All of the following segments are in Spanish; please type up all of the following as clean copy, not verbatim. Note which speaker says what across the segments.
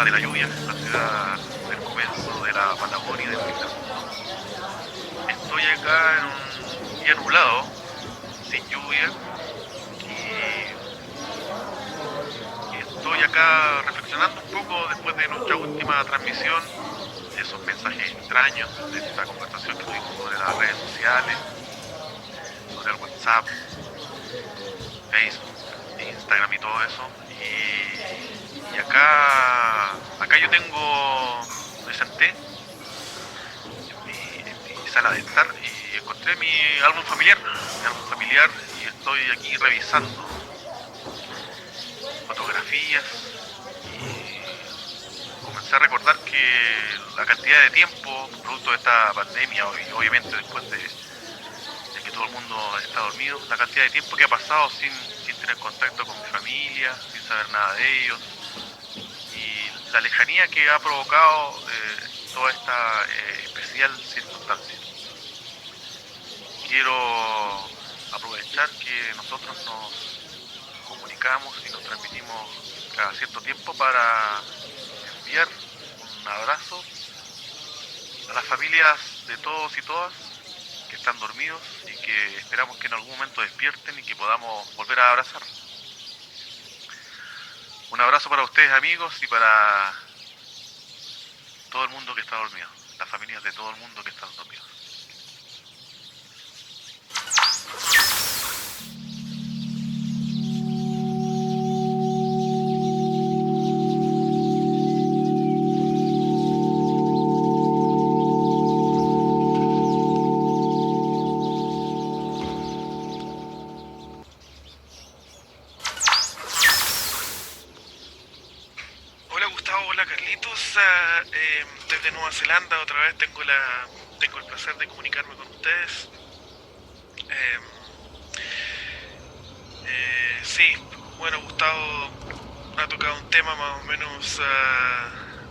Speaker 1: ciudad de la lluvia, la ciudad del comienzo de la Patagonia y del fin del mundo. Estoy acá en un día nublado, sin lluvia, y estoy acá reflexionando un poco después de nuestra última transmisión, de esos mensajes extraños, de esta conversación que tuvimos sobre las redes sociales, sobre el WhatsApp, Facebook, Instagram y todo eso. Y acá yo me senté en mi sala de estar y encontré mi álbum familiar, y estoy aquí revisando fotografías y comencé a recordar que la cantidad de tiempo, producto de esta pandemia y obviamente después de que todo el mundo está dormido, la cantidad de tiempo que ha pasado sin tener contacto con mi familia, sin saber nada de ellos, y la lejanía que ha provocado toda esta especial circunstancia. Quiero aprovechar que nosotros nos comunicamos y nos transmitimos cada cierto tiempo para enviar un abrazo a las familias de todos y todas que están dormidos y que esperamos que en algún momento despierten y que podamos volver a abrazar. Un abrazo para ustedes, amigos, y para todo el mundo que está dormido, las familias de todo el mundo que están dormidos.
Speaker 2: Hola Gustavo, hola Carlitos, desde Nueva Zelanda otra vez tengo el placer de comunicarme con ustedes. Eh, sí, bueno, Gustavo ha tocado un tema más o menos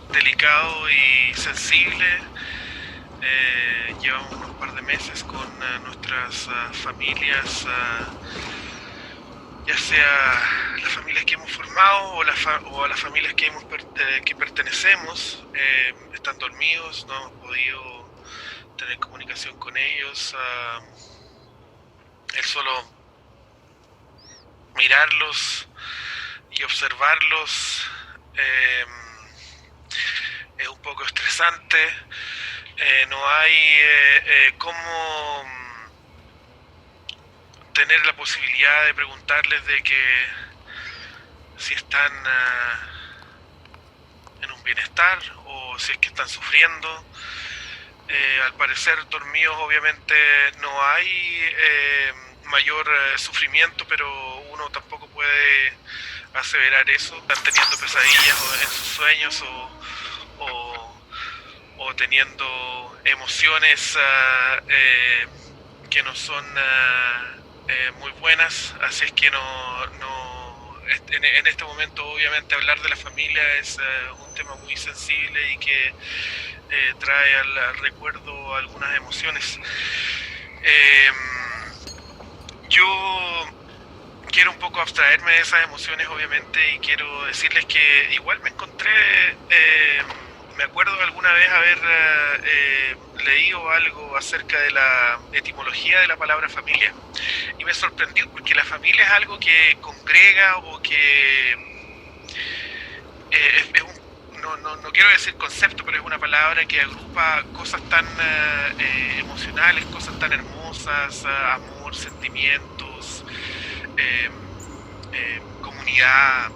Speaker 2: delicado y sensible. Llevamos unos par de meses con nuestras familias, ya sea las familias que hemos formado o a las familias que pertenecemos, están dormidos, no hemos podido tener comunicación con ellos. El solo mirarlos y observarlos es un poco estresante. No hay cómo tener la posibilidad de preguntarles de que si están en un bienestar o si es que están sufriendo. Al parecer dormidos obviamente no hay mayor sufrimiento, pero uno tampoco puede aseverar eso. Están teniendo pesadillas en sus sueños o teniendo emociones que no son muy buenas, así es que en este momento obviamente hablar de la familia es un tema muy sensible y que trae al recuerdo algunas emociones. Yo quiero un poco abstraerme de esas emociones obviamente y quiero decirles que igual me acuerdo alguna vez haber leído algo acerca de la etimología de la palabra familia y me sorprendió porque la familia es algo que congrega o que es no quiero decir concepto, pero es una palabra que agrupa cosas tan emocionales, cosas tan hermosas, amor, sentimientos, comunidad.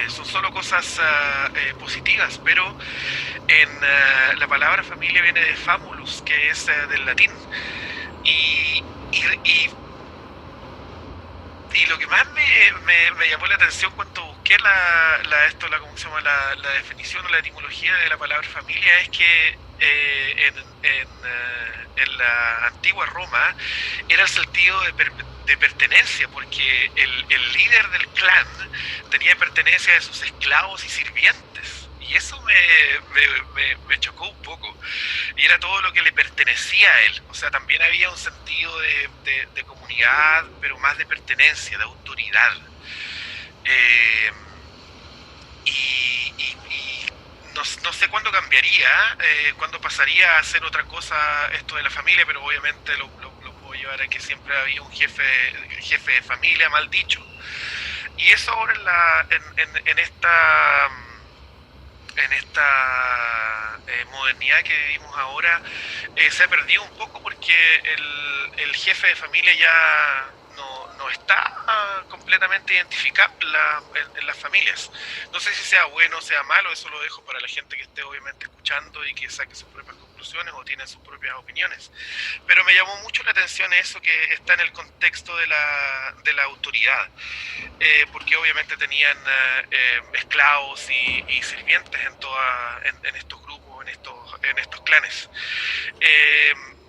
Speaker 2: Son solo cosas positivas, pero la palabra familia viene de famulus, que es del latín, y lo que más me llamó la atención cuando busqué ¿cómo se llama? La definición o la etimología de la palabra familia es que en la antigua Roma era el sentido de pertenencia, porque el líder del clan tenía pertenencia de sus esclavos y sirvientes. Y eso me chocó un poco. Y era todo lo que le pertenecía a él. O sea, también había un sentido de comunidad, pero más de pertenencia, de autoridad. y no sé cuándo cambiaría, cuándo pasaría a hacer otra cosa esto de la familia, pero obviamente lo puedo llevar a que siempre había un jefe de familia, mal dicho. Y eso ahora en esta modernidad que vivimos ahora se ha perdido un poco porque el jefe de familia ya no está completamente identificable en las familias. No sé si sea bueno o sea malo, eso lo dejo para la gente que esté obviamente escuchando y que saque sus propias conclusiones o tiene sus propias opiniones. Pero me llamó mucho la atención eso que está en el contexto de la autoridad. Porque obviamente tenían esclavos y sirvientes en estos grupos, en estos clanes.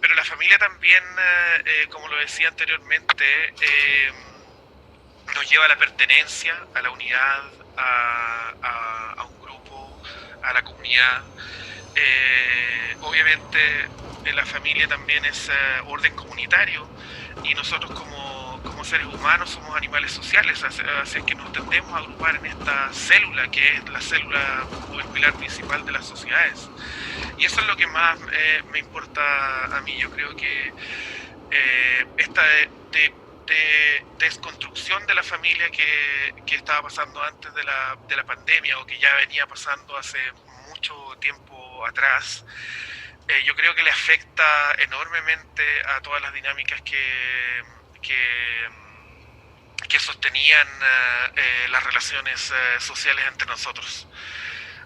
Speaker 2: Pero la familia también, como lo decía anteriormente, nos lleva a la pertenencia, a la unidad, a un grupo, a la comunidad. Obviamente la familia también es orden comunitario y nosotros como seres humanos somos animales sociales, así es que nos tendemos a agrupar en esta célula que es la célula o el pilar principal de las sociedades. Y eso es lo que más me importa a mí. Yo creo que esta desconstrucción de la familia que estaba pasando antes de la pandemia o que ya venía pasando hace mucho tiempo atrás, yo creo que le afecta enormemente a todas las dinámicas que sostenían las relaciones sociales entre nosotros.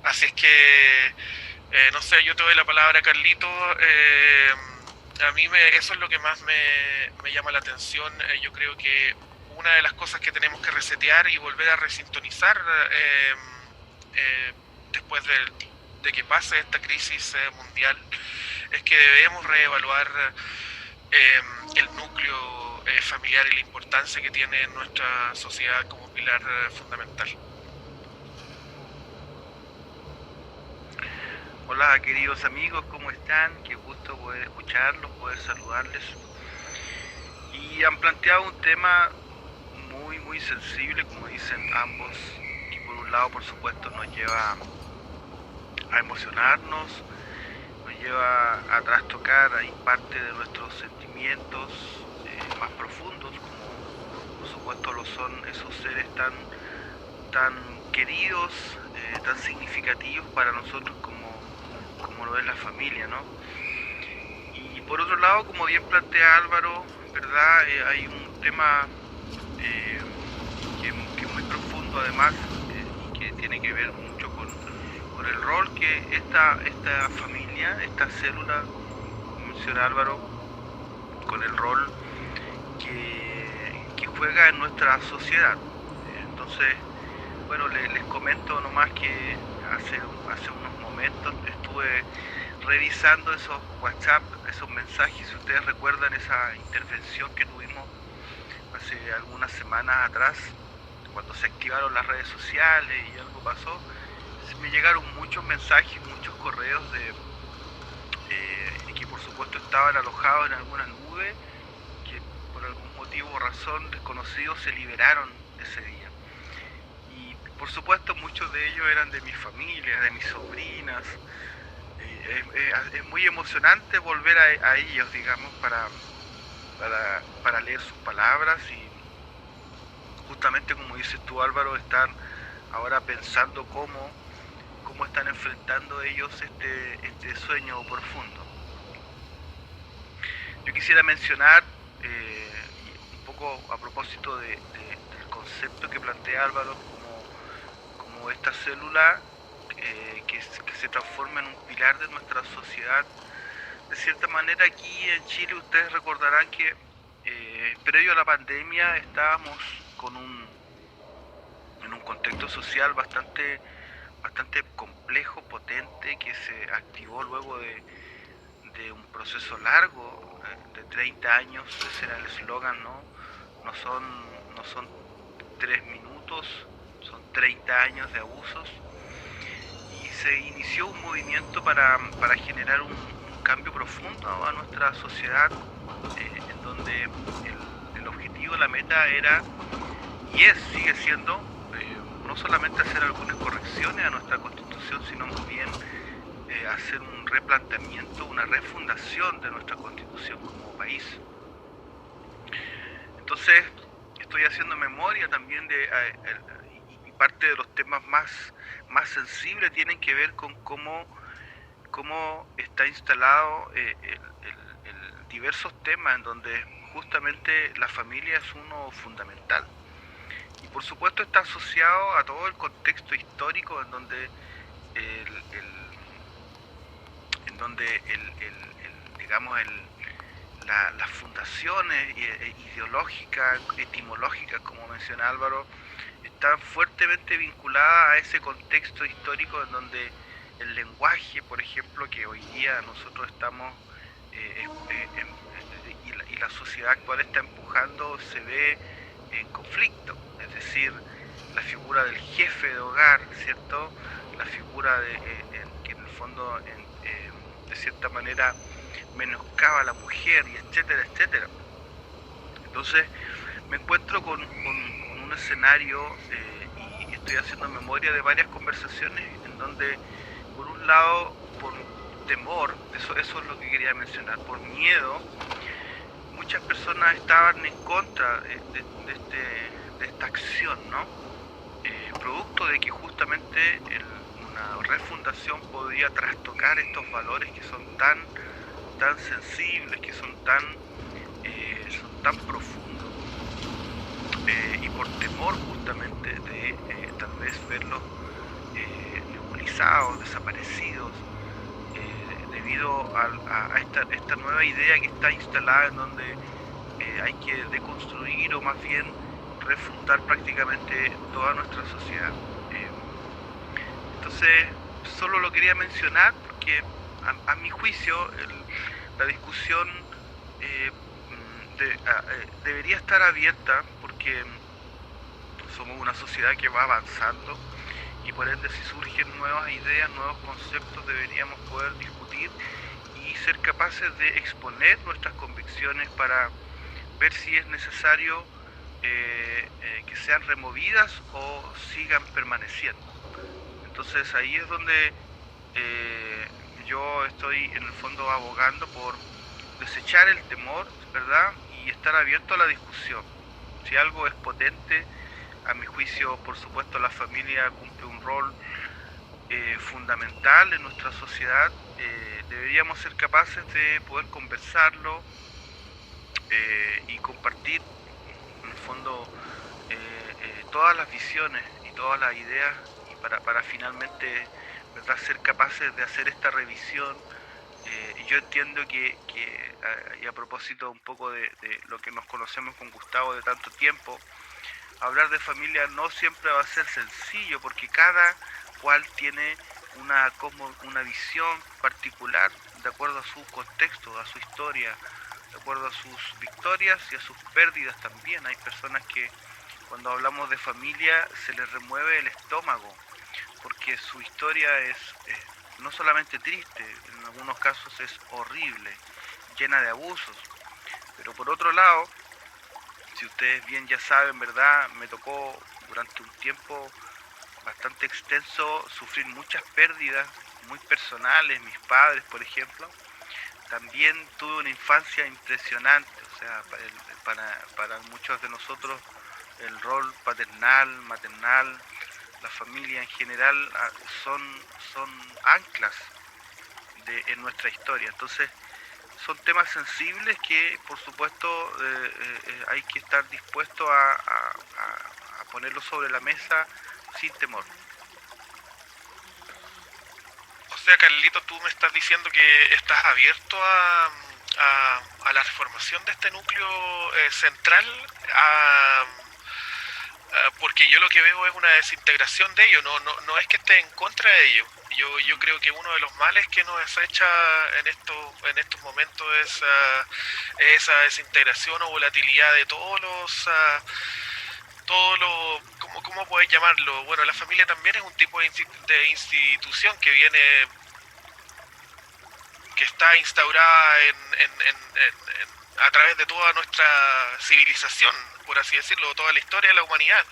Speaker 2: Así es que, no sé, yo te doy la palabra, Carlito. A mí eso es lo que más me llama la atención. Yo creo que una de las cosas que tenemos que resetear y volver a resintonizar después de que pase esta crisis mundial es que debemos reevaluar el núcleo familiar y la importancia que tiene en nuestra sociedad como pilar fundamental.
Speaker 3: Hola queridos amigos, ¿cómo están? Qué gusto poder escucharlos, poder saludarles. Y han planteado un tema muy sensible, como dicen ambos, que por un lado por supuesto nos lleva a emocionarnos, nos lleva a trastocar ahí parte de nuestros sentimientos más profundos, como por supuesto lo son esos seres tan queridos, tan significativos para nosotros como lo es la familia, ¿no? Y por otro lado, como bien plantea Álvaro, ¿verdad? Hay un tema que es muy profundo además y que tiene que ver mucho con el rol que esta familia, esta célula, como menciona Álvaro, con el rol que juega en nuestra sociedad. Entonces, bueno, les comento nomás que hace unos momentos estuve revisando esos WhatsApp, esos mensajes. Si ustedes recuerdan esa intervención que tuvimos hace algunas semanas atrás, cuando se activaron las redes sociales y algo pasó, me llegaron muchos mensajes, muchos correos de que por supuesto estaban alojados en alguna nube, que por algún motivo o razón desconocido se liberaron ese día. Y por supuesto muchos de ellos eran de mi familia, de mis sobrinas. Es muy emocionante volver a ellos, digamos, para leer sus palabras y justamente como dices tú, Álvaro, estar ahora pensando cómo están enfrentando ellos este sueño profundo. Yo quisiera mencionar un poco a propósito del concepto que plantea Álvaro como esta célula que se transforma en un pilar de nuestra sociedad. De cierta manera aquí en Chile ustedes recordarán que previo a la pandemia estábamos en un contexto social bastante complejo, potente, que se activó luego de un proceso largo de 30 años. Ese era el eslogan, ¿no? No son 3 minutos, son 30 años de abusos. Y se inició un movimiento para generar un cambio profundo a nuestra sociedad, en donde el objetivo, la meta era y sigue siendo no solamente hacer algunas correcciones a nuestra Constitución, sino más bien hacer un replanteamiento, una refundación de nuestra Constitución como país. Entonces, estoy haciendo memoria también y parte de los temas más sensibles tienen que ver con cómo está instalado el diversos temas en donde justamente la familia es uno fundamental. Y por supuesto está asociado a todo el contexto histórico en donde digamos las fundaciones ideológicas, etimológicas, como menciona Álvaro, están fuertemente vinculadas a ese contexto histórico en donde el lenguaje, por ejemplo, que hoy día nosotros estamos y la sociedad actual está empujando, se ve en conflicto. Es decir, la figura del jefe de hogar, ¿cierto? La figura que en el fondo, de cierta manera, menoscaba a la mujer, y etcétera, etcétera. Entonces, me encuentro con un escenario y estoy haciendo memoria de varias conversaciones en donde, por un lado, por temor, eso es lo que quería mencionar, por miedo, muchas personas estaban en contra de esta acción, ¿no? Producto de que justamente una refundación podría trastocar estos valores que son tan sensibles, que son tan profundos, y por temor justamente de tal vez verlos nebulizados, desaparecidos, debido a esta nueva idea que está instalada en donde hay que deconstruir o más bien refundar prácticamente toda nuestra sociedad. Entonces, solo lo quería mencionar porque a mi juicio la discusión debería estar abierta, porque somos una sociedad que va avanzando y por ende si surgen nuevas ideas, nuevos conceptos, deberíamos poder discutir y ser capaces de exponer nuestras convicciones para ver si es necesario que sean removidas o sigan permaneciendo. Entonces ahí es donde yo estoy en el fondo abogando por desechar el temor, ¿verdad? Y estar abierto a la discusión. Si algo es potente, a mi juicio, por supuesto, la familia cumple un rol fundamental en nuestra sociedad. Deberíamos ser capaces de poder conversarlo y compartir, en el fondo, todas las visiones y todas las ideas y para finalmente, ¿verdad?, ser capaces de hacer esta revisión. Yo entiendo que y a propósito un poco de lo que nos conocemos con Gustavo de tanto tiempo, hablar de familia no siempre va a ser sencillo porque cada cual tiene una visión particular de acuerdo a su contexto, a su historia, de acuerdo a sus victorias y a sus pérdidas también. Hay personas que cuando hablamos de familia se les remueve el estómago porque su historia es no solamente triste, en algunos casos es horrible, llena de abusos. Pero por otro lado, si ustedes bien ya saben, ¿verdad?, me tocó durante un tiempo bastante extenso sufrir muchas pérdidas muy personales, mis padres, por ejemplo. También tuve una infancia impresionante, o sea, para muchos de nosotros el rol paternal, maternal, la familia en general son anclas en nuestra historia. Entonces son temas sensibles que por supuesto hay que estar dispuesto a ponerlos sobre la mesa sin temor.
Speaker 2: O sea, Carlito, tú me estás diciendo que estás abierto a la reformación de este núcleo central, porque yo lo que veo es una desintegración de ello, no es que esté en contra de ello. Yo creo que uno de los males que nos acecha en estos momentos es esa desintegración o volatilidad de ¿cómo puedes llamarlo? Bueno, la familia también es un tipo de institución que está instaurada a través de toda nuestra civilización. por así decirlo, toda la historia de la humanidad,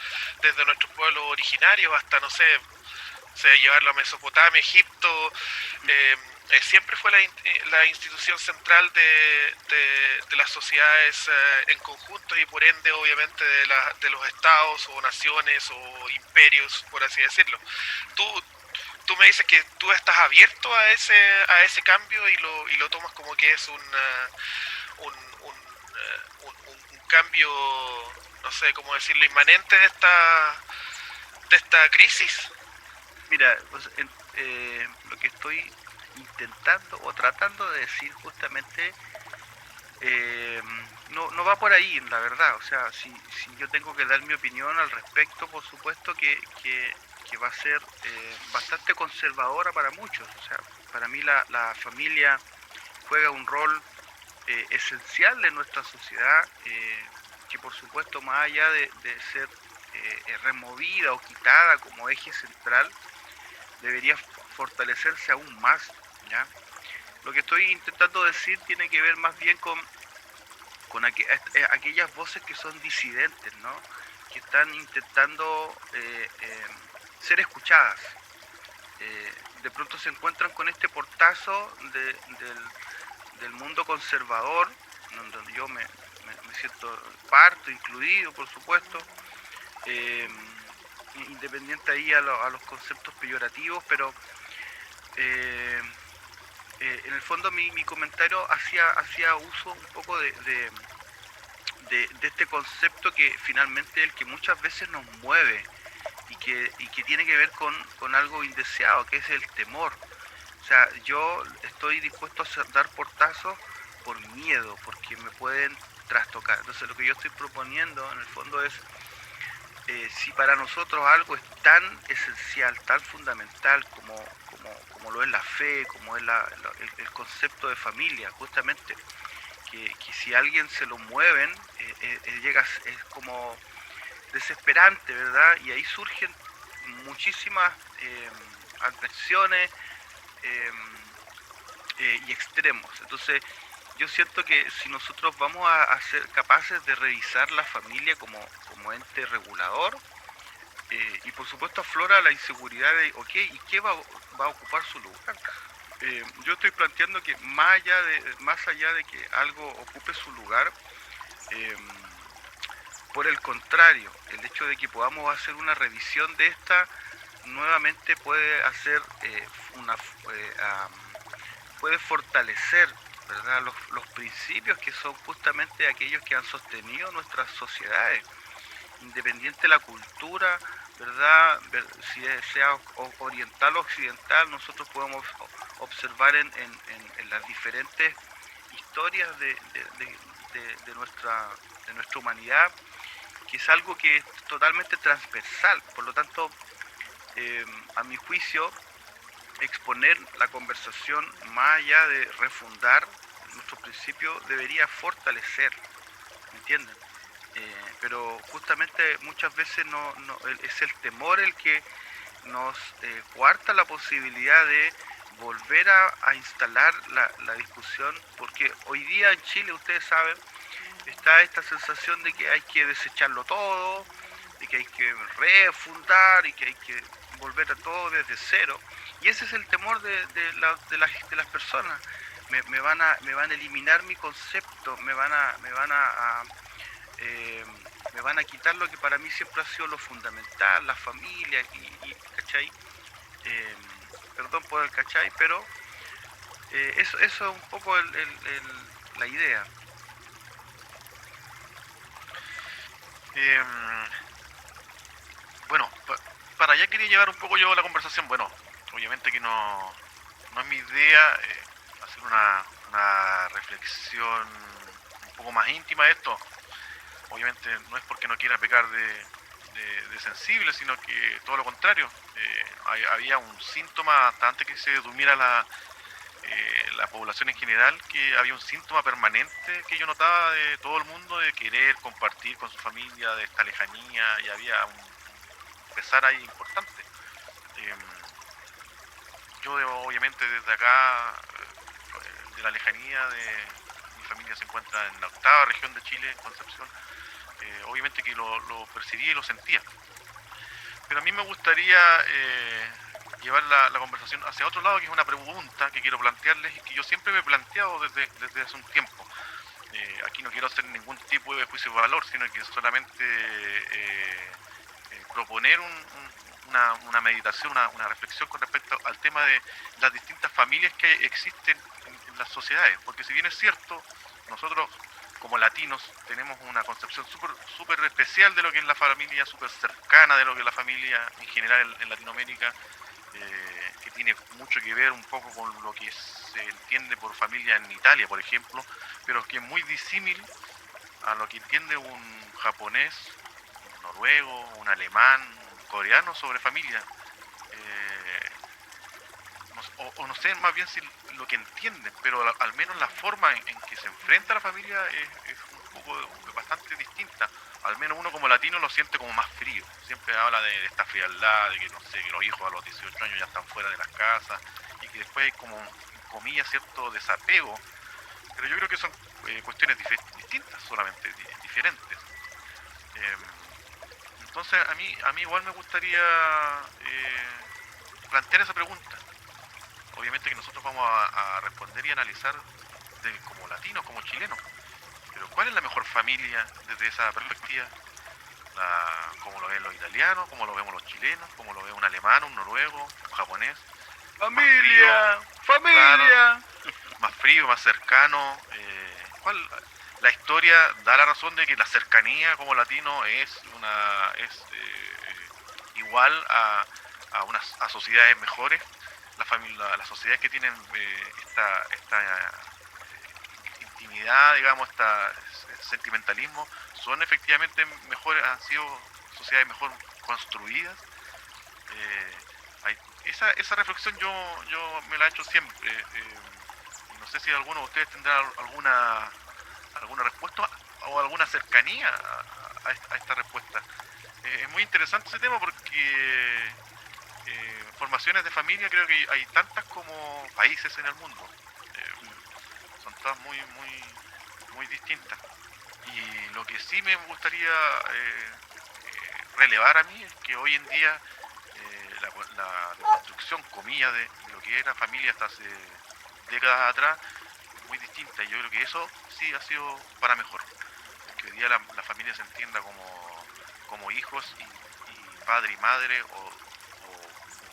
Speaker 2: desde nuestros pueblos originarios hasta, no sé, llevarlo a Mesopotamia, Egipto, siempre fue la institución central de las sociedades en conjunto y por ende obviamente de los estados o naciones o imperios, por así decirlo. Tú me dices que tú estás abierto a ese cambio y lo tomas como que es un cambio, no sé cómo decirlo, inmanente de esta crisis.
Speaker 3: Mira, pues, lo que estoy intentando o tratando de decir justamente no va por ahí, la verdad. O sea, si yo tengo que dar mi opinión al respecto, por supuesto que va a ser bastante conservadora para muchos. O sea, para mí la familia juega un rol esencial en nuestra sociedad, que por supuesto, más allá de ser removida o quitada como eje central, debería fortalecerse aún más, ¿ya? Lo que estoy intentando decir tiene que ver más bien con aquellas voces que son disidentes, ¿no? Que están intentando ser escuchadas. De pronto se encuentran con este portazo del mundo conservador, donde yo me siento parto, incluido, por supuesto, independiente ahí a los conceptos peyorativos, pero en el fondo mi comentario hacía uso un poco de este concepto que finalmente es el que muchas veces nos mueve y que tiene que ver con algo indeseado, que es el temor. O sea, yo estoy dispuesto a dar portazos por miedo, porque me pueden trastocar. Entonces lo que yo estoy proponiendo en el fondo es, si para nosotros algo es tan esencial, tan fundamental como lo es la fe, como es el concepto de familia, justamente, que si a alguien se lo mueven, es como desesperante, ¿verdad? Y ahí surgen muchísimas adversiones y extremos. Entonces yo siento que si nosotros vamos a ser capaces de revisar la familia como ente regulador, y por supuesto aflora la inseguridad de, ok, ¿y qué va a ocupar su lugar? Yo estoy planteando que más allá de que algo ocupe su lugar, por el contrario, el hecho de que podamos hacer una revisión de esta nuevamente puede hacer puede fortalecer, ¿verdad?, los principios que son justamente aquellos que han sostenido nuestras sociedades, independiente de la cultura, ¿verdad? Si sea oriental o occidental, nosotros podemos observar en las diferentes historias de nuestra humanidad, que es algo que es totalmente transversal. Por lo tanto, a mi juicio, exponer la conversación más allá de refundar nuestros principios debería fortalecer, ¿me entienden? Pero justamente muchas veces es el temor el que nos coarta la posibilidad de volver a instalar la discusión, porque hoy día en Chile, ustedes saben, está esta sensación de que hay que desecharlo todo, de que hay que refundar y que hay que volver a todo desde cero, y ese es el temor de las personas. Me van a eliminar mi concepto, me van a quitar lo que para mí siempre ha sido lo fundamental, la familia, y ¿cachai? Perdón por el ¿cachai? Pero eso es un poco la idea.
Speaker 1: Bueno, para allá quería llevar un poco yo la conversación. Bueno, obviamente que no es mi idea hacer una reflexión un poco más íntima de esto. Obviamente no es porque no quiera pecar de sensible, sino que todo lo contrario. Había un síntoma, hasta antes que se durmiera la población en general, que había un síntoma permanente que yo notaba de todo el mundo, de querer compartir con su familia, de esta lejanía, y había un pesar ahí importante. Yo obviamente desde acá, de la lejanía, mi familia se encuentra en la octava región de Chile, en Concepción. obviamente que lo percibía y lo sentía. Pero a mí me gustaría llevar la conversación hacia otro lado, que es una pregunta que quiero plantearles y que yo siempre me he planteado desde hace un tiempo. Aquí no quiero hacer ningún tipo de juicio de valor, sino que solamente proponer una meditación, una reflexión con respecto al tema de las distintas familias que existen en las sociedades. Porque si bien es cierto, nosotros como latinos tenemos una concepción súper especial de lo que es la familia, súper cercana de lo que es la familia en general en Latinoamérica, que tiene mucho que ver un poco con lo que se entiende por familia en Italia, por ejemplo, pero que es muy disímil a lo que entiende un japonés, un noruego, un alemán, un coreano sobre familia. No sé más bien si lo que entienden, pero al menos la forma en que se enfrenta a la familia es un poco bastante distinta. Al menos uno como latino lo siente como más frío. Siempre habla de esta frialdad, de que no sé, que los hijos a los 18 años ya están fuera de las casas y que después hay como, en comillas, cierto desapego. Pero yo creo que son cuestiones distintas, solamente diferentes. Entonces a mí igual me gustaría plantear esa pregunta. Obviamente que nosotros vamos a responder y analizar como latinos, como chilenos. Pero ¿cuál es la mejor familia desde esa perspectiva? ¿Cómo lo ven los italianos? ¿Cómo lo vemos los chilenos? ¿Cómo lo ve un alemán, un noruego, un japonés?
Speaker 3: ¡Familia! ¡Familia!
Speaker 1: Claro, más frío, más cercano. La historia da la razón de que la cercanía como latino es igual a sociedades mejores. Las sociedades que tienen esta intimidad, digamos, sentimentalismo, son efectivamente mejores, han sido sociedades mejor construidas. Esa reflexión yo me la he hecho siempre. No sé si alguno de ustedes tendrá alguna respuesta o alguna cercanía a esta respuesta. Es muy interesante ese tema porque formaciones de familia creo que hay tantas como países en el mundo. Son todas muy distintas. Y lo que sí me gustaría relevar a mí es que hoy en día la construcción, comillas, de lo que era familia hasta hace décadas atrás es muy distinta. Y yo creo que eso sí ha sido para mejor. Que hoy día la familia se entienda como hijos y padre y madre o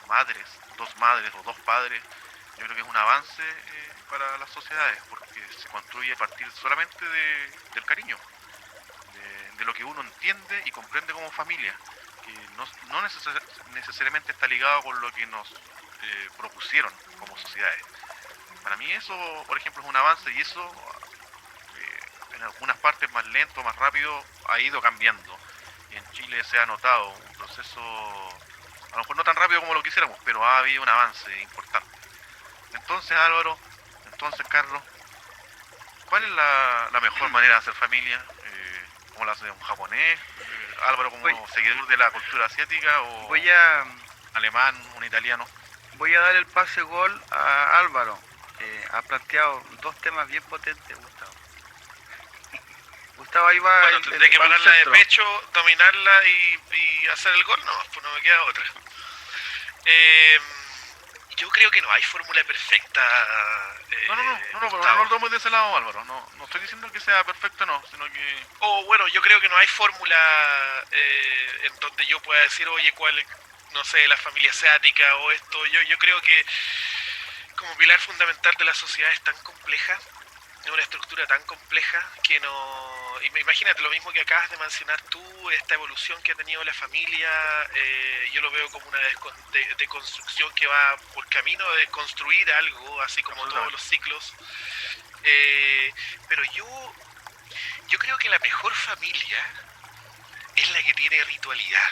Speaker 1: madres, dos madres o dos padres. Yo creo que es un avance para las sociedades porque se construye a partir solamente del cariño, de lo que uno entiende y comprende como familia, que no necesariamente está ligado con lo que nos propusieron como sociedades. Para mí eso, por ejemplo, es un avance y eso en algunas partes más lento, más rápido, ha ido cambiando. Y en Chile se ha notado un proceso, a lo mejor no tan rápido como lo quisiéramos, pero ha habido un avance importante. Entonces Álvaro, Carlos, ¿cuál es la mejor manera de hacer familia? ¿Cómo la hace un japonés? Álvaro como seguidor de la cultura asiática o alemán, un italiano.
Speaker 3: Voy a dar el pase gol a Álvaro. Ha planteado dos temas bien potentes, Gustavo. Gustavo, ahí va.
Speaker 2: Bueno, tendré que pararla de pecho, dominarla y hacer el gol, no, pues no me queda otra. Yo creo que no hay fórmula perfecta.
Speaker 1: No, pero no lo tomes de ese lado, Álvaro. No estoy diciendo que sea perfecto, no, sino que...
Speaker 2: Bueno, yo creo que no hay fórmula en donde yo pueda decir, oye, cuál, no sé, la familia asiática o esto. Yo creo que como pilar fundamental de la sociedad es tan compleja, es una estructura tan compleja que no... Imagínate, lo mismo que acabas de mencionar tú, esta evolución que ha tenido la familia, yo lo veo como una deconstrucción que va por camino de construir algo, así como todos los ciclos. Pero yo creo que la mejor familia es la que tiene ritualidad.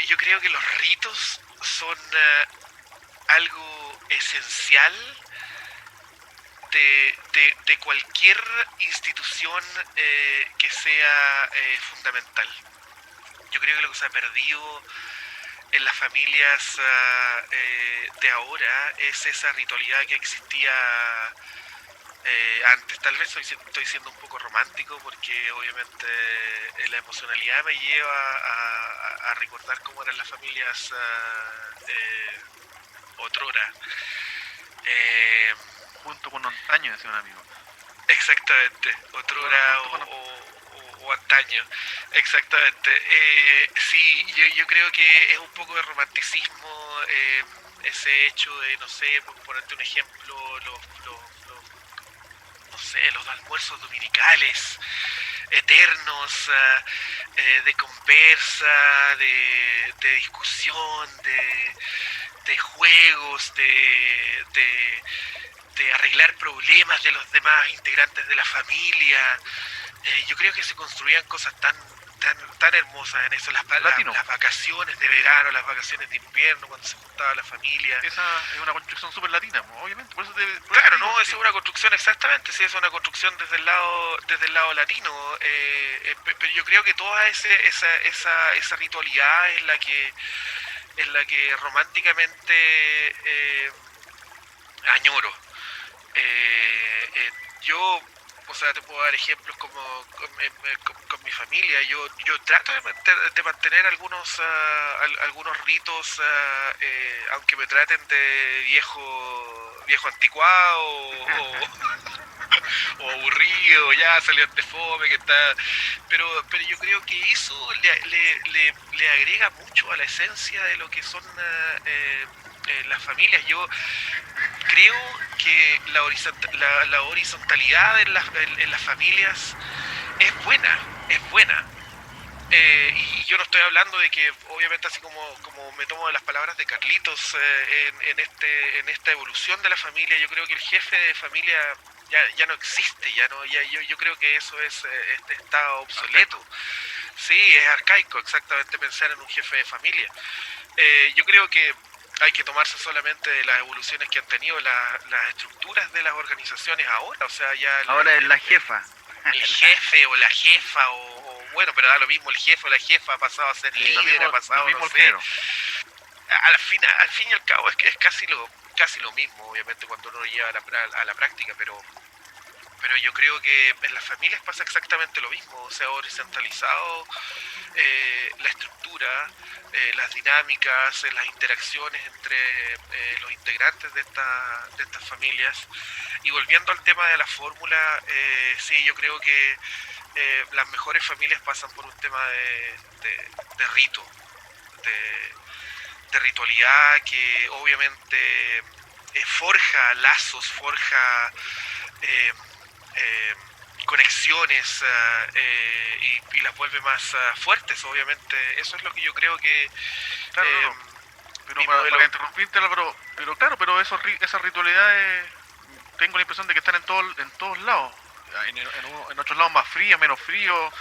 Speaker 2: Yo creo que los ritos son algo esencial de cualquier institución que sea fundamental. Yo creo que lo que se ha perdido en las familias de ahora es esa ritualidad que existía antes. Tal vez estoy siendo un poco romántico porque obviamente la emocionalidad me lleva a recordar cómo eran las familias otrora.
Speaker 1: Junto con antaño, decía un amigo.
Speaker 2: Exactamente, otrora o antaño, exactamente. Sí, yo creo que es un poco de romanticismo ese hecho de, no sé, por ponerte un ejemplo, no sé, los almuerzos dominicales eternos, de conversa, de discusión, de juegos, de arreglar problemas de los demás integrantes de la familia. Yo creo que se construían cosas tan hermosas en eso, las vacaciones de verano, las vacaciones de invierno, cuando se juntaba la familia.
Speaker 1: Esa es una construcción súper latina, obviamente.
Speaker 2: Claro, no, esa es una construcción exactamente, sí, es una construcción desde el lado latino, pero yo creo que toda esa ritualidad es la que románticamente añoro. Yo, o sea, te puedo dar ejemplos como con mi familia. Yo trato de mantener algunos ritos, aunque me traten de viejo anticuado o aburrido, ya salió este fome que está. Pero yo creo que eso le agrega mucho a la esencia de lo que son las familias. Yo creo que la horizontalidad en las familias es buena. Y yo no estoy hablando de que, obviamente, así como me tomo de las palabras de Carlitos, en esta evolución de la familia, yo creo que el jefe de familia ya no existe, yo creo que eso está obsoleto. Sí, es arcaico, exactamente, pensar en un jefe de familia. Yo creo que hay que tomarse solamente de las evoluciones que han tenido las estructuras de las organizaciones ahora, o sea,
Speaker 3: ahora es la jefa.
Speaker 2: El jefe o la jefa, o bueno, pero da lo mismo, el jefe o la jefa ha pasado a ser líder, ha pasado, no sé. Al fin y al cabo es que es casi lo mismo, obviamente, cuando uno lo lleva a la práctica, pero yo creo que en las familias pasa exactamente lo mismo, o sea, horizontalizado la estructura, las dinámicas, las interacciones entre los integrantes de estas familias. Y volviendo al tema de la fórmula, sí, yo creo que las mejores familias pasan por un tema de rito, de ritualidad que obviamente forja lazos, forja conexiones y las vuelve más fuertes, obviamente. Eso es lo que yo creo que...
Speaker 1: Claro, pero para interrumpirte, pero claro, pero esas ritualidades tengo la impresión de que están en todos lados. En otros lados más fríos, menos fríos.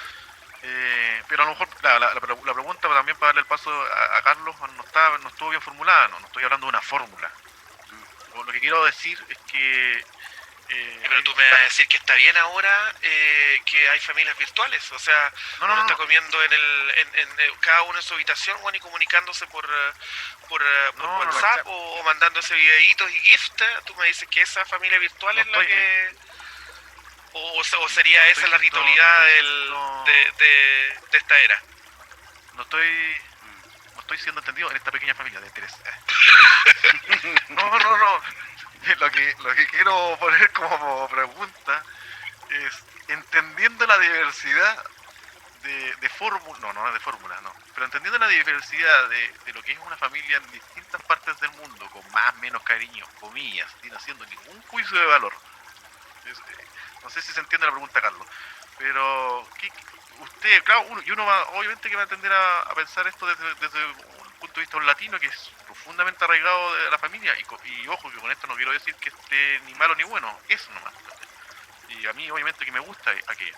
Speaker 1: Pero a lo mejor la pregunta también para darle el paso a Carlos no estuvo bien formulada, no estoy hablando de una fórmula. Lo que quiero decir es que
Speaker 2: pero tú me vas a decir que está bien ahora que hay familias virtuales, o sea, uno está comiendo en cada uno en su habitación, bueno, y comunicándose por WhatsApp o mandando ese videitos y gift. Tú me dices que esa familia virtual es la que... O sería esa la ritualidad de esta era.
Speaker 1: No estoy siendo entendido en esta pequeña familia de tres. No. Lo que quiero poner como pregunta es, entendiendo la diversidad de fórmulas, no de fórmulas, no, pero entendiendo la diversidad de lo que es una familia en distintas partes del mundo, con más, menos cariño, comillas, sin haciendo ningún juicio de valor. No sé si se entiende la pregunta, Carlos, pero usted, claro, uno va, obviamente que va a tender a pensar esto desde un punto de vista latino que es profundamente arraigado de la familia, y ojo que con esto no quiero decir que esté ni malo ni bueno, eso nomás. Y a mí obviamente que me gusta aquello,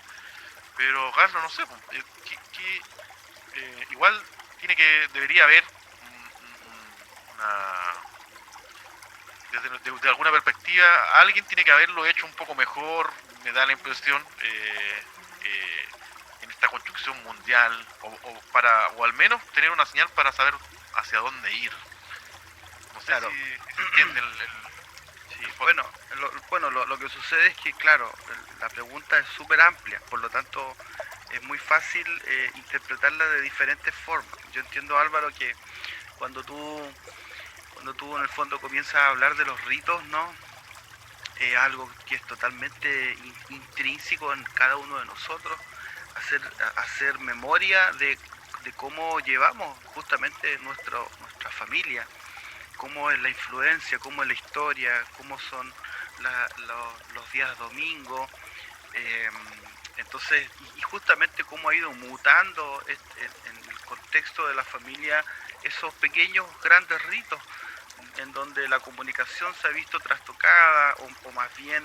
Speaker 1: pero Carlos, no sé, igual debería haber desde alguna perspectiva, alguien tiene que haberlo hecho un poco mejor, me da la impresión, en esta construcción mundial, o al menos tener una señal para saber hacia dónde ir. No sé si entiende
Speaker 3: bueno, lo que sucede es que, claro, la pregunta es súper amplia, por lo tanto es muy fácil interpretarla de diferentes formas. Yo entiendo, Álvaro, que cuando tú en el fondo comienzas a hablar de los ritos, ¿no? Algo que es totalmente intrínseco en cada uno de nosotros, hacer memoria de cómo llevamos justamente nuestra familia, cómo es la influencia, cómo es la historia, cómo son los días domingos, entonces, y justamente cómo ha ido mutando en el contexto de la familia esos pequeños grandes ritos en donde la comunicación se ha visto trastocada o más bien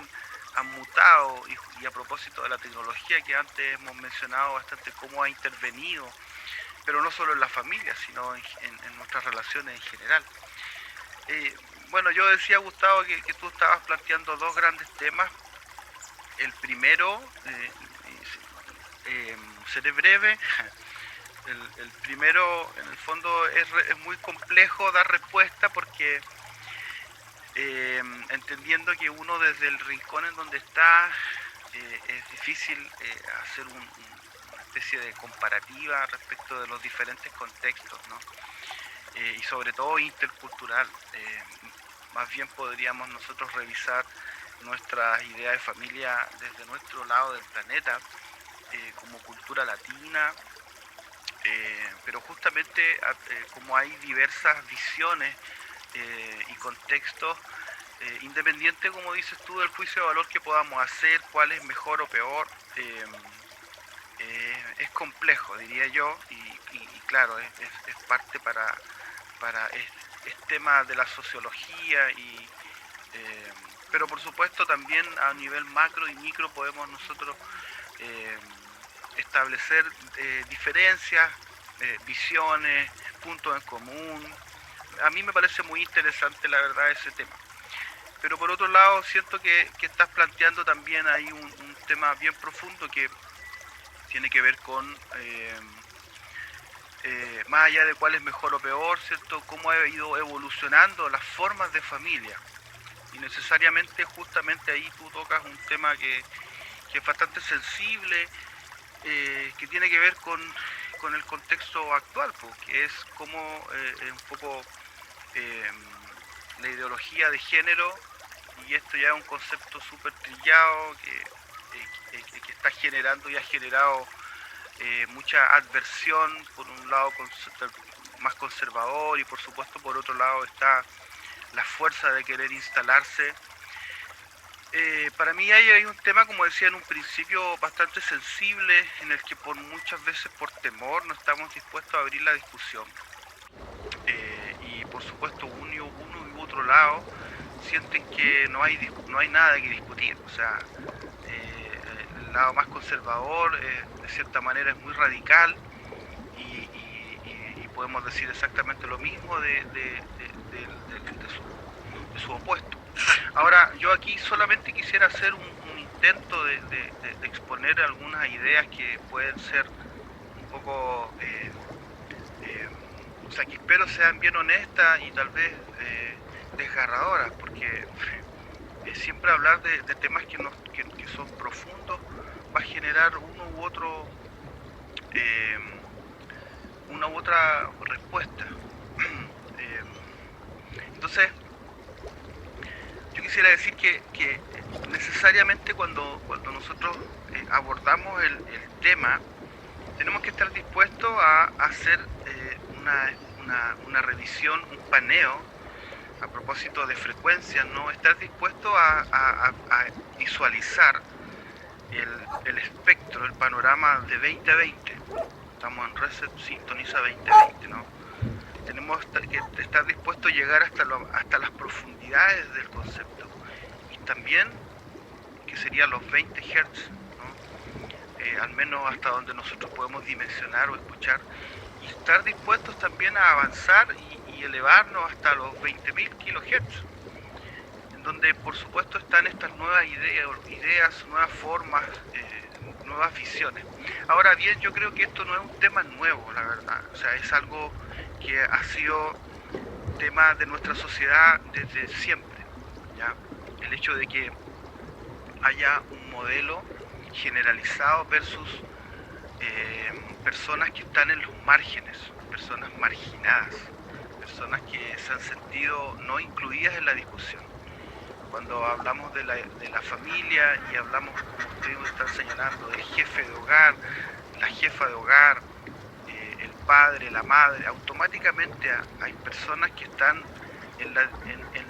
Speaker 3: han mutado, y a propósito de la tecnología que antes hemos mencionado bastante, cómo ha intervenido, pero no solo en la familia, sino en nuestras relaciones en general. Bueno, yo decía, Gustavo, que tú estabas planteando dos grandes temas. El primero, seré breve. El primero, en el fondo, es muy complejo dar respuesta porque entendiendo que uno desde el rincón en donde está es difícil hacer una especie de comparativa respecto de los diferentes contextos, ¿no? Y sobre todo intercultural. Más bien podríamos nosotros revisar nuestras ideas de familia desde nuestro lado del planeta, como cultura latina, pero justamente como hay diversas visiones y contextos, independiente, como dices tú, del juicio de valor que podamos hacer, cuál es mejor o peor, es complejo, diría yo, y claro, es parte es tema de la sociología, pero por supuesto también a nivel macro y micro podemos nosotros establecer diferencias, visiones, puntos en común. A mí me parece muy interesante, la verdad, ese tema. Pero por otro lado siento que estás planteando también ahí un tema bien profundo que tiene que ver con más allá de cuál es mejor o peor, ¿cierto? Cómo ha ido evolucionando las formas de familia. Y necesariamente justamente ahí tú tocas un tema que es bastante sensible, que tiene que ver con el contexto actual, que es como un poco la ideología de género, y esto ya es un concepto súper trillado que está generando y ha generado mucha adversión, por un lado más conservador, y por supuesto por otro lado está la fuerza de querer instalarse. Para mí hay un tema, como decía en un principio, bastante sensible, en el que por muchas veces por temor no estamos dispuestos a abrir la discusión. Y por supuesto uno y otro lado sienten que no hay nada que discutir. O sea, el lado más conservador de cierta manera es muy radical, y podemos decir exactamente lo mismo de su opuesto. Ahora, yo aquí solamente quisiera hacer un intento de exponer algunas ideas que pueden ser un poco, o sea, que espero sean bien honestas y tal vez desgarradoras, porque siempre hablar de temas que son profundos va a generar una u otra respuesta. Entonces, yo quisiera decir que necesariamente cuando nosotros abordamos el tema, tenemos que estar dispuestos a hacer una revisión, un paneo, a propósito de frecuencias, ¿no? Estar dispuesto a visualizar el espectro, el panorama de 2020. Estamos en Reset Sintoniza 2020, ¿no? Tenemos que estar dispuestos a llegar hasta las profundidades del concepto, y también que serían los 20 Hz, ¿no? Al menos hasta donde nosotros podemos dimensionar o escuchar, y estar dispuestos también a avanzar y elevarnos hasta los 20.000 kHz, en donde por supuesto están estas nuevas ideas, nuevas formas, nuevas visiones. Ahora bien, yo creo que esto no es un tema nuevo, la verdad. O sea, es algo que ha sido tema de nuestra sociedad desde siempre, ¿ya? el hecho de que haya un modelo generalizado versus personas que están en los márgenes, personas marginadas, personas que se han sentido no incluidas en la discusión. Cuando hablamos de la familia y hablamos, como ustedes están señalando, del jefe de hogar, la jefa de hogar, el padre, la madre, automáticamente hay personas que están en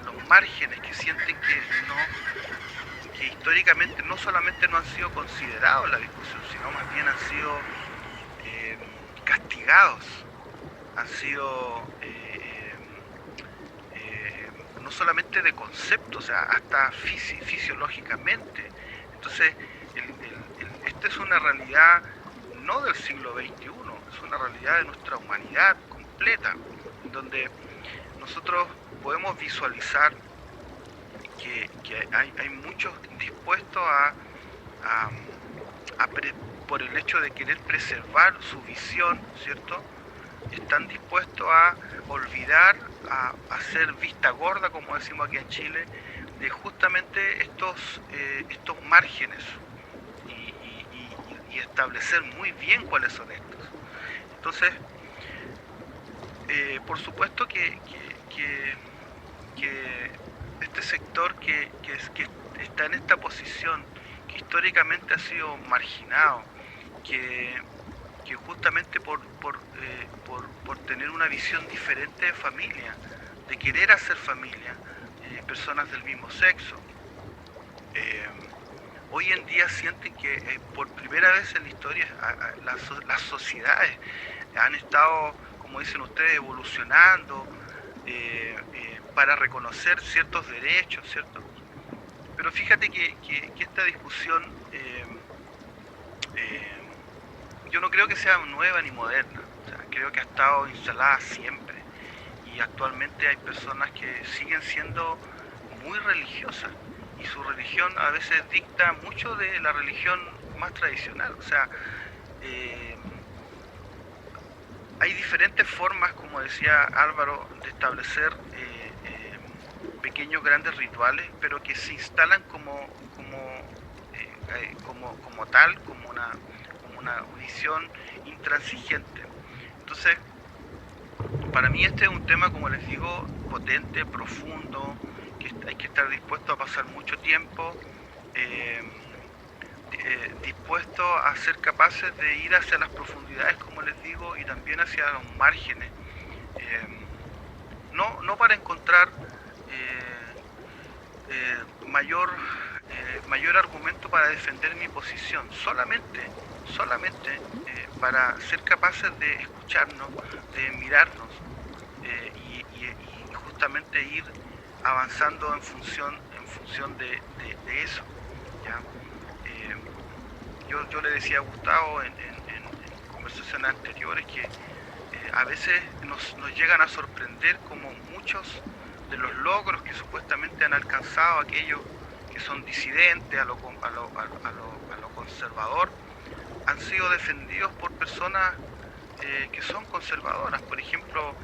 Speaker 3: los márgenes, que sienten que históricamente no solamente no han sido considerados en la discusión, sino más bien han sido castigados, han sido no solamente de concepto, o sea, hasta fisiológicamente. Entonces, esta es una realidad no del siglo XXI, es una realidad de nuestra humanidad completa, donde nosotros podemos visualizar que hay muchos dispuestos por el hecho de querer preservar su visión, ¿cierto? Están dispuestos a olvidar, a hacer vista gorda, como decimos aquí en Chile, de justamente estos márgenes y establecer muy bien cuáles son estos. Entonces, por supuesto que este sector que está en esta posición, que históricamente ha sido marginado, que justamente por tener una visión diferente de familia, de querer hacer familia, personas del mismo sexo, hoy en día sienten que por primera vez en la historia las sociedades han estado, como dicen ustedes, evolucionando para reconocer ciertos derechos, ¿cierto? Pero fíjate que esta discusión yo no creo que sea nueva ni moderna, o sea, creo que ha estado instalada siempre, y actualmente hay personas que siguen siendo muy religiosas, y su religión a veces dicta mucho de la religión más tradicional. O sea, hay diferentes formas, como decía Álvaro, de establecer pequeños grandes rituales, pero que se instalan como tal, como una visión intransigente. Entonces, para mí este es un tema, como les digo, potente, profundo, que hay que estar dispuesto a pasar mucho tiempo, dispuesto a ser capaces de ir hacia las profundidades, como les digo, y también hacia los márgenes, no para encontrar mayor argumento para defender mi posición, solamente para ser capaces de escucharnos, de mirarnos, y justamente ir avanzando en función de eso, ¿ya? Yo le decía a Gustavo en conversaciones anteriores que a veces nos llegan a sorprender como muchos de los logros que supuestamente han alcanzado aquellos que son disidentes a lo conservador, han sido defendidos por personas que son conservadoras. Por ejemplo,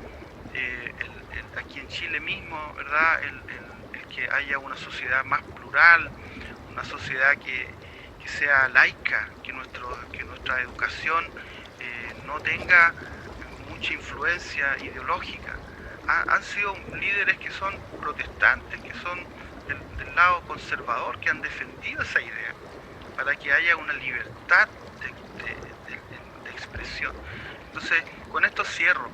Speaker 3: aquí en Chile mismo, ¿verdad? El que haya una sociedad más plural, una sociedad que sea laica, que nuestra educación no tenga mucha influencia ideológica. Han sido líderes que son protestantes, que son del lado conservador, que han defendido esa idea para que haya una libertad de expresión. Entonces, con esto cierro.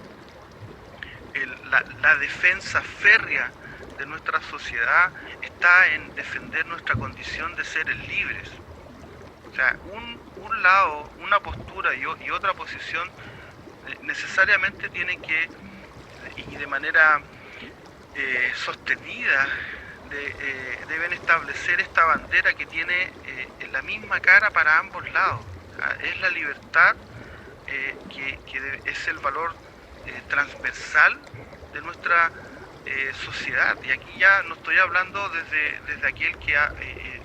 Speaker 3: La defensa férrea de nuestra sociedad está en defender nuestra condición de seres libres. O sea, un lado, una postura y otra posición necesariamente tienen que, y de manera sostenida, deben establecer esta bandera que tiene la misma cara para ambos lados. Es la libertad, que es el valor transversal de nuestra sociedad. Y aquí ya no estoy hablando desde aquel que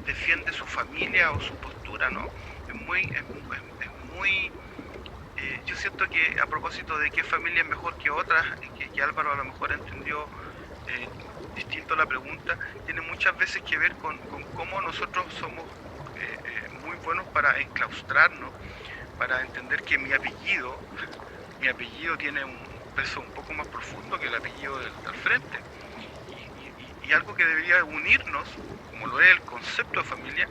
Speaker 3: defiende su familia o su postura, ¿no? Es muy yo siento que, a propósito de qué familia es mejor que otra, que Álvaro a lo mejor entendió distinto a la pregunta, tiene muchas veces que ver con cómo nosotros somos muy buenos para enclaustrarnos, para entender que mi apellido tiene un peso un poco más profundo que el apellido del frente. Y algo que debería unirnos, como lo es el concepto de familia,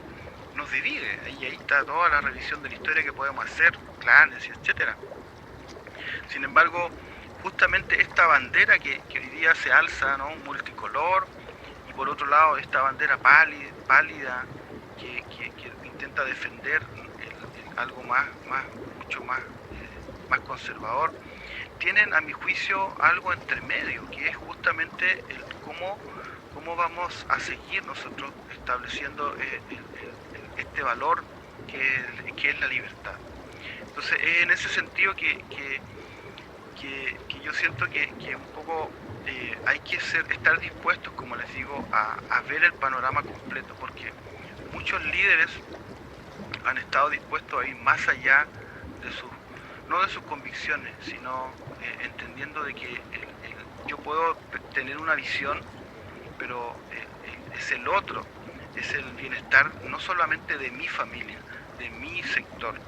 Speaker 3: nos divide. Ahí está toda la revisión de la historia que podemos hacer, clanes, etcétera. Sin embargo, justamente esta bandera que hoy día se alza, ¿no? Multicolor, y por otro lado esta bandera pálida que intenta defender algo mucho más conservador, tienen a mi juicio algo entre medio, que es justamente el cómo vamos a seguir nosotros estableciendo este valor que es la libertad. Entonces es en ese sentido que yo siento que un poco hay que estar dispuestos, como les digo, a ver el panorama completo, porque muchos líderes han estado dispuestos a ir más allá no de sus convicciones, sino entendiendo de que yo puedo tener una visión, pero es el otro, es el bienestar no solamente de mi familia, de mi sector,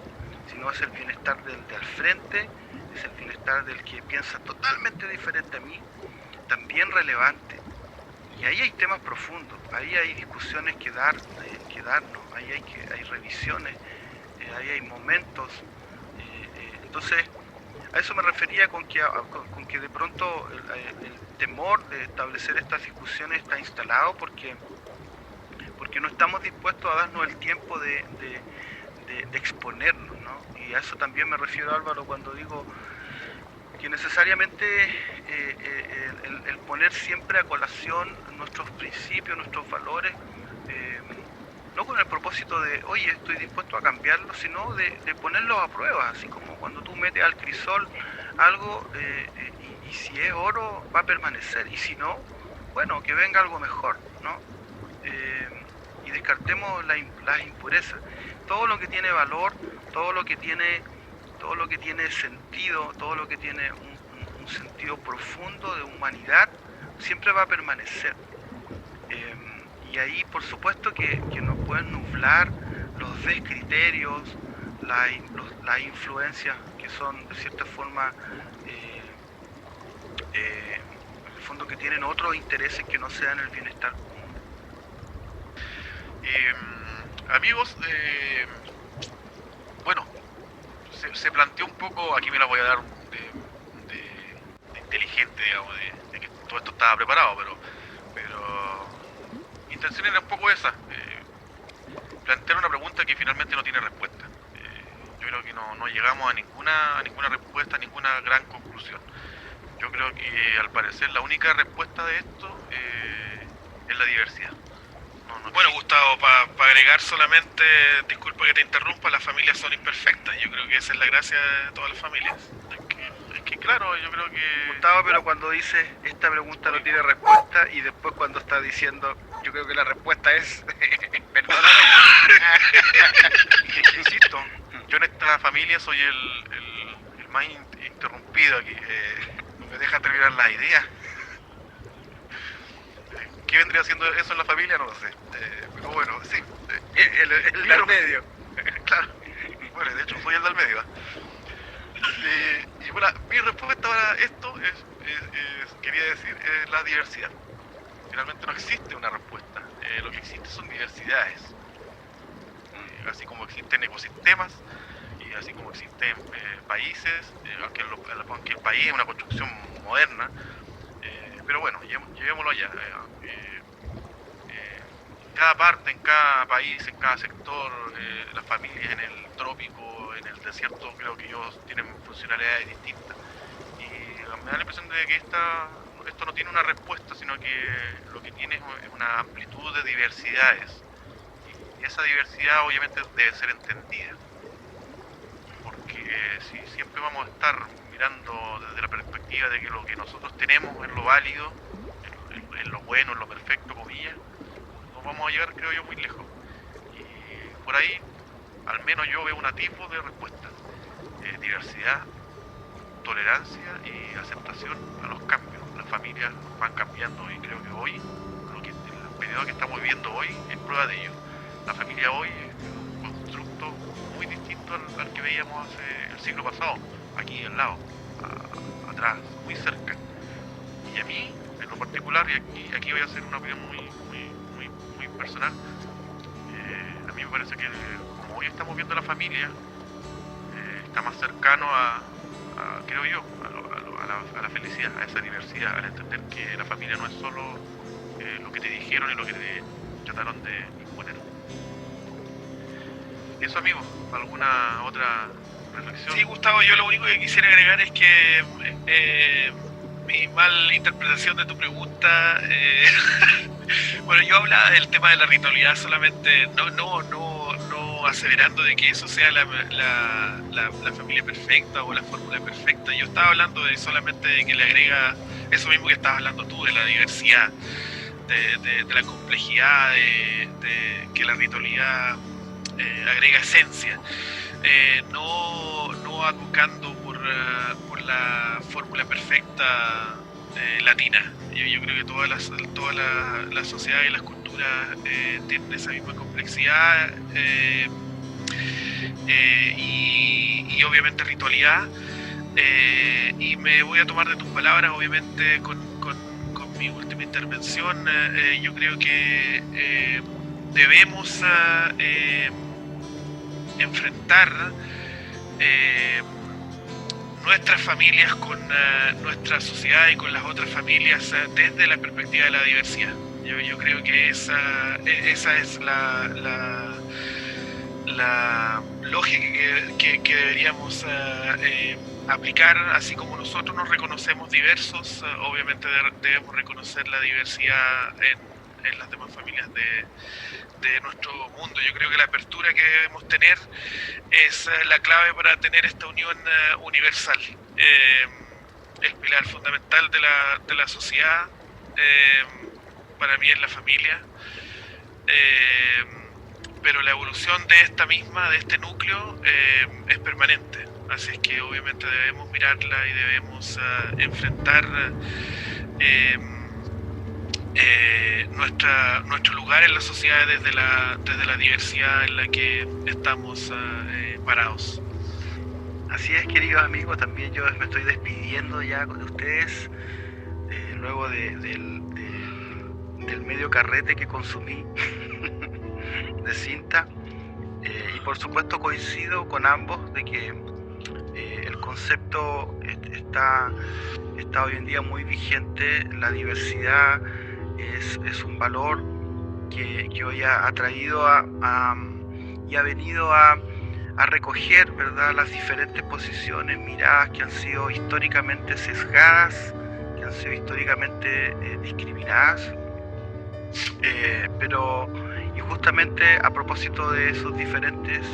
Speaker 3: sino es el bienestar del de al frente, es el bienestar del que piensa totalmente diferente a mí, también relevante. Y ahí hay temas profundos, ahí hay discusiones que darnos, ahí hay revisiones, ahí hay momentos. Entonces, a eso me refería con que de pronto el temor de establecer estas discusiones está instalado porque no estamos dispuestos a darnos el tiempo de exponernos, ¿no? Y a eso también me refiero, Álvaro, cuando digo que necesariamente el poner siempre a colación nuestros principios, nuestros valores, no con el propósito de, oye, estoy dispuesto a cambiarlo, sino de ponerlos a prueba, así como cuando tú metes al crisol algo y si es oro va a permanecer, y si no, bueno, que venga algo mejor, ¿no? Y descartemos las impurezas. Todo lo que tiene valor, todo lo que tiene sentido, todo lo que tiene un sentido profundo de humanidad, siempre va a permanecer. Y ahí por supuesto que nos pueden nublar los descriterios, las influencias que son de cierta forma en el fondo que tienen otros intereses que no sean el bienestar común.
Speaker 1: Amigos, bueno, se planteó un poco, aquí me la voy a dar de inteligente, digamos, de que todo esto estaba preparado, pero mi intención era un poco esa, plantear una pregunta que finalmente no tiene respuesta. Yo creo que no llegamos a ninguna respuesta, a ninguna gran conclusión. Yo creo que al parecer la única respuesta de esto es la diversidad.
Speaker 2: Bueno, Gustavo, para agregar solamente, disculpa que te interrumpa, las familias son imperfectas. Yo creo que esa es la gracia de todas las familias.
Speaker 1: Es que claro, yo creo que...
Speaker 3: Gustavo, pero cuando dice esta pregunta no tiene respuesta y después cuando está diciendo yo creo que la respuesta es perdóname.
Speaker 1: Insisto, yo en esta familia soy el más interrumpido aquí. No me deja terminar la idea. ¿Qué vendría siendo eso en la familia? No lo sé. Pero bueno, sí.
Speaker 3: El del medio.
Speaker 1: Claro. Bueno, de hecho soy el del medio. Y bueno, mi respuesta para esto quería decir, es la diversidad. Finalmente no existe una respuesta. Lo que existe son diversidades. Así como existen ecosistemas, y así como existen países, aunque el país es una construcción moderna, pero bueno, llevémoslo allá. En cada parte, en cada país, en cada sector, las familias en el trópico, en el desierto, creo que ellos tienen funcionalidades distintas. Y me da la impresión de que esto no tiene una respuesta, sino que lo que tiene es una amplitud de diversidades. Y esa diversidad obviamente debe ser entendida. Porque si siempre vamos a estar mirando desde la perspectiva de que lo que nosotros tenemos es lo válido, en lo bueno, en lo perfecto, comillas, nos vamos a llegar, creo yo, muy lejos. Y por ahí, al menos yo veo un tipo de respuesta. Diversidad, tolerancia y aceptación a los cambios. La familias van cambiando y creo que hoy, el periodo que estamos viviendo hoy es prueba de ello. La familia hoy es un constructo muy distinto al que veíamos hace el siglo pasado, aquí al lado, atrás, muy cerca. Y a mí, en lo particular, y aquí voy a hacer una opinión muy personal, a mí me parece que como hoy estamos viendo la familia, está más cercano creo yo, a la felicidad, a esa diversidad, al entender que la familia no es solo lo que te dijeron y lo que te trataron de imponer. Eso, amigo, ¿alguna otra reflexión?
Speaker 2: Sí, Gustavo, yo lo único que quisiera agregar es que mi mal interpretación de tu pregunta, bueno, yo hablaba del tema de la ritualidad solamente, no aseverando de que eso sea la familia perfecta o la fórmula perfecta. Yo estaba hablando solamente de que le agrega eso mismo que estabas hablando tú, de la diversidad, de la complejidad, de que la ritualidad agrega esencia. No advocando por la fórmula perfecta latina. Yo creo que todas las sociedades y las culturas tienen esa misma complejidad y obviamente ritualidad. Y me voy a tomar de tus palabras, obviamente, con mi última intervención. Yo creo que debemos enfrentar nuestras familias con nuestra sociedad y con las otras familias desde la perspectiva de la diversidad. Yo creo que esa es la lógica que deberíamos aplicar. Así como nosotros nos reconocemos diversos, obviamente debemos reconocer la diversidad en las demás familias de nuestro mundo. Yo creo que la apertura que debemos tener es la clave para tener esta unión universal. El pilar fundamental de la sociedad para mí es la familia, pero la evolución de esta misma, de este núcleo, es permanente. Así es que obviamente debemos mirarla y debemos enfrentar nuestro lugar en la sociedad desde la diversidad en la que estamos parados.
Speaker 3: Así es, queridos amigos, también yo me estoy despidiendo ya con ustedes, luego del medio carrete que consumí de cinta, y por supuesto coincido con ambos de que el concepto está hoy en día muy vigente. La diversidad es un valor que hoy ha traído y ha venido a recoger, ¿verdad?, las diferentes posiciones, miradas que han sido históricamente sesgadas, que han sido históricamente discriminadas, y justamente a propósito de esos diferentes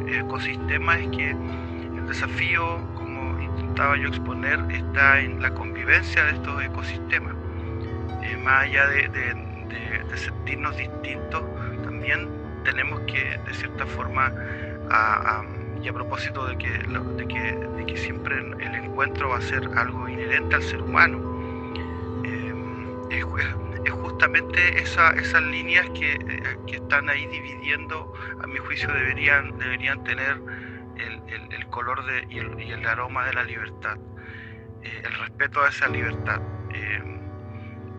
Speaker 3: ecosistemas es que el desafío, como intentaba yo exponer, está en la convivencia de estos ecosistemas. Más allá de sentirnos distintos, también tenemos que, de cierta forma, y a propósito de que siempre el encuentro va a ser algo inherente al ser humano, es justamente esas líneas que están ahí dividiendo, a mi juicio deberían tener el color y el aroma de la libertad, el respeto a esa libertad,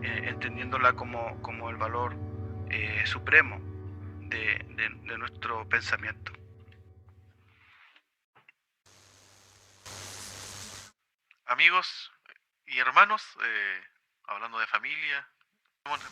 Speaker 3: entendiéndola como el valor supremo de nuestro pensamiento.
Speaker 1: Amigos y hermanos, hablando de familia, bueno,